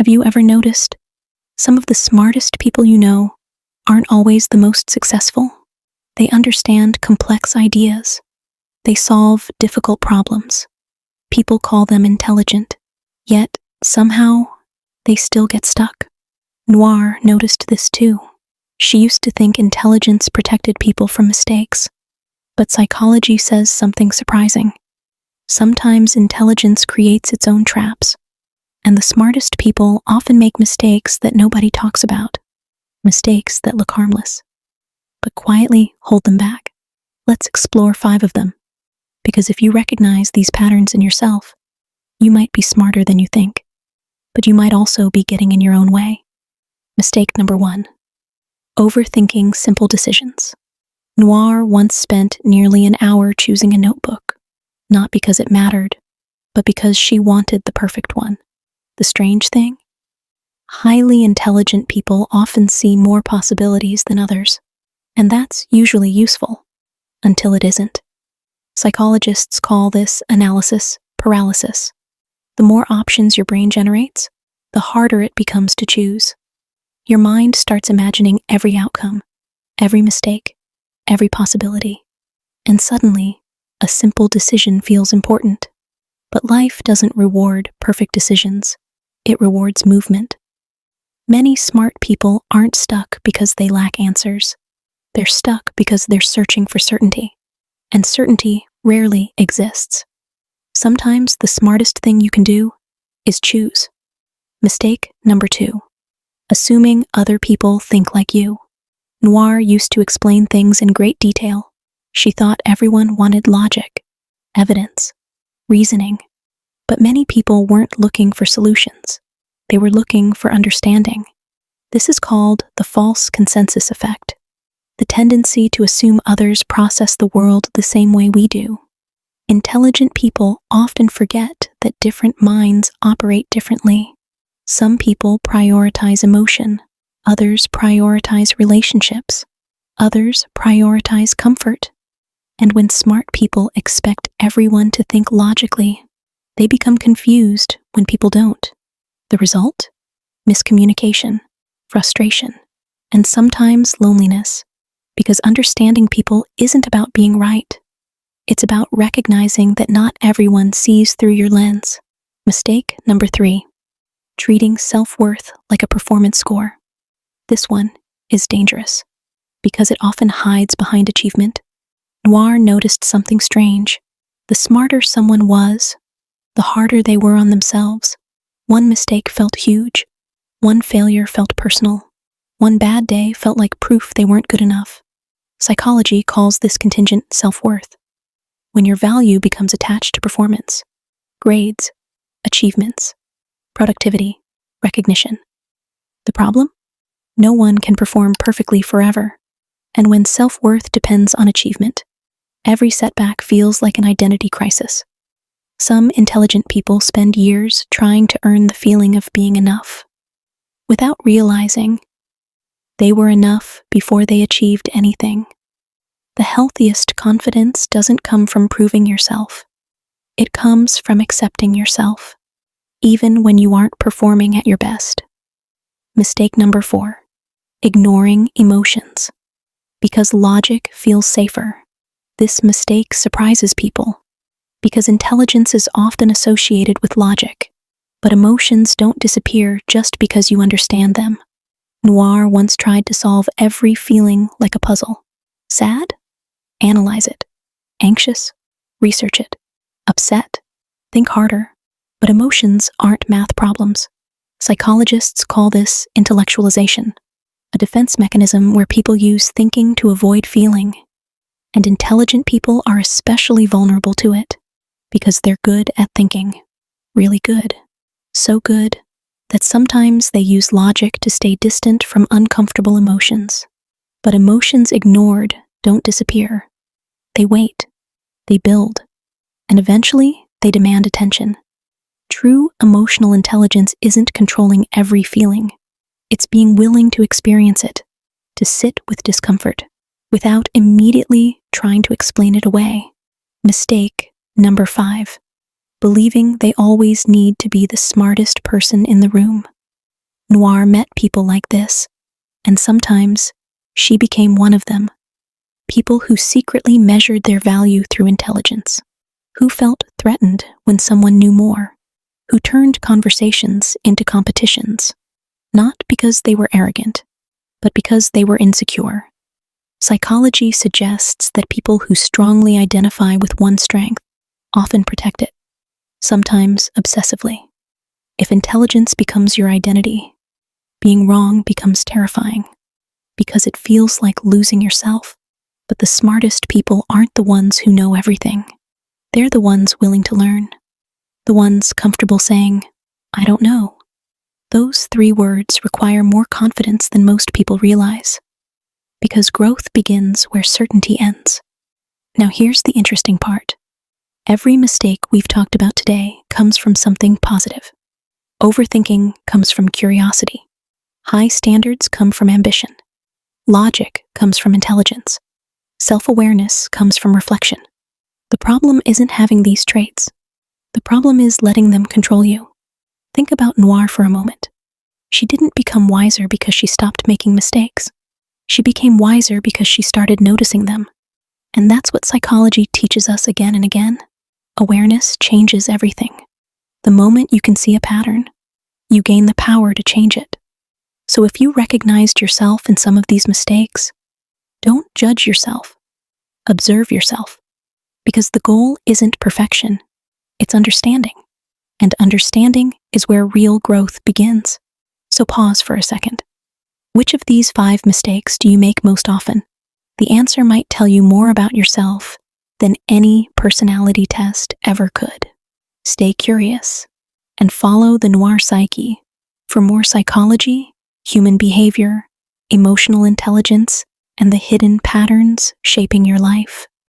Have you ever noticed some of the smartest people you know aren't always the most successful? They understand complex ideas. They solve difficult problems. People call them intelligent, yet somehow they still get stuck. Noir noticed this too. She used to think intelligence protected people from mistakes. But psychology says something surprising. Sometimes intelligence creates its own traps, and the smartest people often make mistakes that nobody talks about, mistakes that look harmless, but quietly hold them back. Let's explore 5 of them, because if you recognize these patterns in yourself, you might be smarter than you think, but you might also be getting in your own way. Mistake number 1. Overthinking simple decisions. Noir once spent nearly an hour choosing a notebook, not because it mattered, but because she wanted the perfect one. The strange thing? Highly intelligent people often see more possibilities than others, and that's usually useful, until it isn't. Psychologists call this analysis paralysis. The more options your brain generates, the harder it becomes to choose. Your mind starts imagining every outcome, every mistake, every possibility, and suddenly, a simple decision feels important. But life doesn't reward perfect decisions. It rewards movement. Many smart people aren't stuck because they lack answers. They're stuck because they're searching for certainty, and certainty rarely exists. Sometimes the smartest thing you can do is choose. Mistake number 2. Assuming other people think like you. Noir used to explain things in great detail. She thought everyone wanted logic, evidence, reasoning. But many people weren't looking for solutions. They were looking for understanding. This is called the false consensus effect, the tendency to assume others process the world the same way we do. Intelligent people often forget that different minds operate differently. Some people prioritize emotion, others prioritize relationships, others prioritize comfort. And when smart people expect everyone to think logically, they become confused when people don't. The result? Miscommunication, frustration, and sometimes loneliness, because understanding people isn't about being right. It's about recognizing that not everyone sees through your lens. Mistake number 3. Treating self-worth like a performance score. This one is dangerous because it often hides behind achievement. Noir noticed something strange. The smarter someone was, the harder they were on themselves. One mistake felt huge. One failure felt personal. One bad day felt like proof they weren't good enough. Psychology calls this contingent self-worth. When your value becomes attached to performance, grades, achievements, productivity, recognition. The problem? No one can perform perfectly forever. And when self-worth depends on achievement, every setback feels like an identity crisis. Some intelligent people spend years trying to earn the feeling of being enough, without realizing they were enough before they achieved anything. The healthiest confidence doesn't come from proving yourself. It comes from accepting yourself, even when you aren't performing at your best. Mistake number 4. Ignoring emotions. Because logic feels safer. This mistake surprises people, because intelligence is often associated with logic, but emotions don't disappear just because you understand them. Noir once tried to solve every feeling like a puzzle. Sad? Analyze it. Anxious? Research it. Upset? Think harder. But emotions aren't math problems. Psychologists call this intellectualization, a defense mechanism where people use thinking to avoid feeling. And intelligent people are especially vulnerable to it, because they're good at thinking. Really good. So good that sometimes they use logic to stay distant from uncomfortable emotions. But emotions ignored don't disappear. They wait, they build, and eventually they demand attention. True emotional intelligence isn't controlling every feeling. It's being willing to experience it, to sit with discomfort, without immediately trying to explain it away. Mistake number 5. Believing they always need to be the smartest person in the room. Noir met people like this, and sometimes she became one of them. People who secretly measured their value through intelligence, who felt threatened when someone knew more, who turned conversations into competitions, not because they were arrogant, but because they were insecure. Psychology suggests that people who strongly identify with one strength often protect it, sometimes obsessively. If intelligence becomes your identity, being wrong becomes terrifying, because it feels like losing yourself. But the smartest people aren't the ones who know everything. They're the ones willing to learn. The ones comfortable saying, "I don't know." Those 3 words require more confidence than most people realize, because growth begins where certainty ends. Now here's the interesting part. Every mistake we've talked about today comes from something positive. Overthinking comes from curiosity. High standards come from ambition. Logic comes from intelligence. Self-awareness comes from reflection. The problem isn't having these traits. The problem is letting them control you. Think about Noir for a moment. She didn't become wiser because she stopped making mistakes. She became wiser because she started noticing them. And that's what psychology teaches us again and again. Awareness changes everything. The moment you can see a pattern, you gain the power to change it. So if you recognized yourself in some of these mistakes, don't judge yourself. Observe yourself. Because the goal isn't perfection, it's understanding. And understanding is where real growth begins. So pause for a second. Which of these 5 mistakes do you make most often? The answer might tell you more about yourself than any personality test ever could. Stay curious and follow the Noir psyche for more psychology, human behavior, emotional intelligence, and the hidden patterns shaping your life.